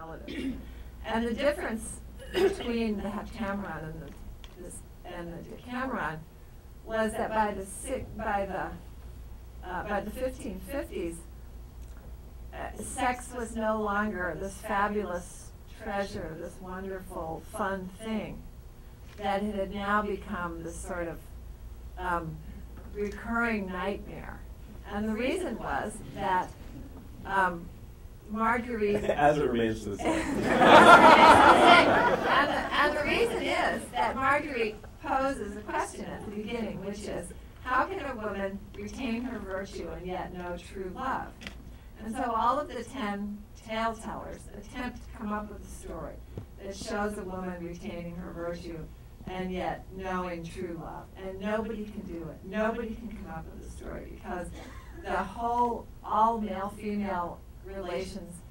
relative. And the difference between the Heptameron and the Decameron was that by the 1550s, sex was no longer this fabulous treasure, this wonderful, fun thing, that it had now become this sort of recurring nightmare. And the reason was that Marguerite... As it remains to this day. And the reason is that Marguerite poses a question at the beginning, which is, how can a woman retain her virtue and yet know true love? And so all of the 10 tale tellers attempt to come up with a story that shows a woman retaining her virtue and yet knowing true love. And nobody can do it. Nobody can come up with a story because the whole, all male-female relations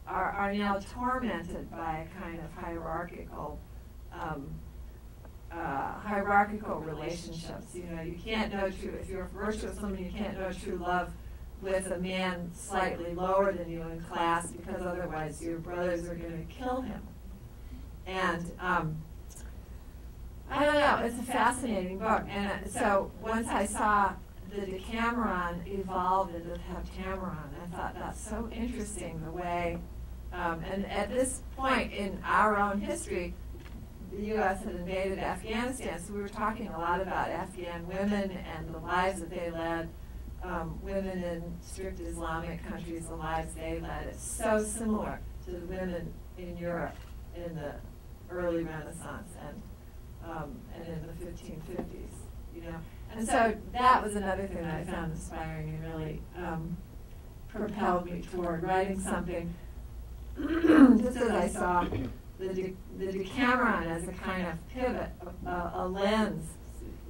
are now tormented by a kind of hierarchical relationships. You know, you can't know true, if you're a virtuous woman, you can't know true love with a man slightly lower than you in class, because otherwise your brothers are going to kill him. And I don't know, it's a fascinating book. And so once I saw the Decameron evolve into the Heptameron, I thought that's so interesting, the way, and at this point in our own history, the U.S. had invaded Afghanistan, so we were talking a lot about Afghan women and the lives that they led, women in strict Islamic countries, the lives they led. It's so similar to the women in Europe in the early Renaissance and in the 1550s, you know. And so that was another thing that I found inspiring and really propelled me toward writing something, just as I saw the Decameron as a kind of pivot, a lens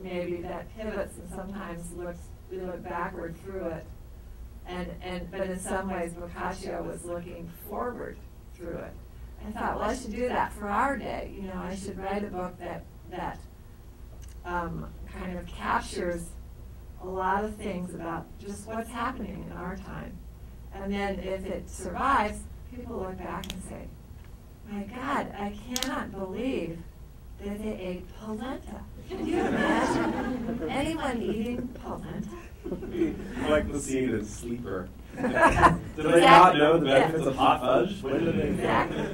maybe that pivots and sometimes we look backward through it, but in some ways Boccaccio was looking forward through it. I thought, well, I should do that for our day. You know, I should write a book that kind of captures a lot of things about just what's happening in our time. And then if it survives, people look back and say, my God, I cannot believe that they ate polenta. Can you imagine anyone eating polenta? Like the scene in Sleeper. Did they not know the benefits of hot fudge? When did they? Exactly.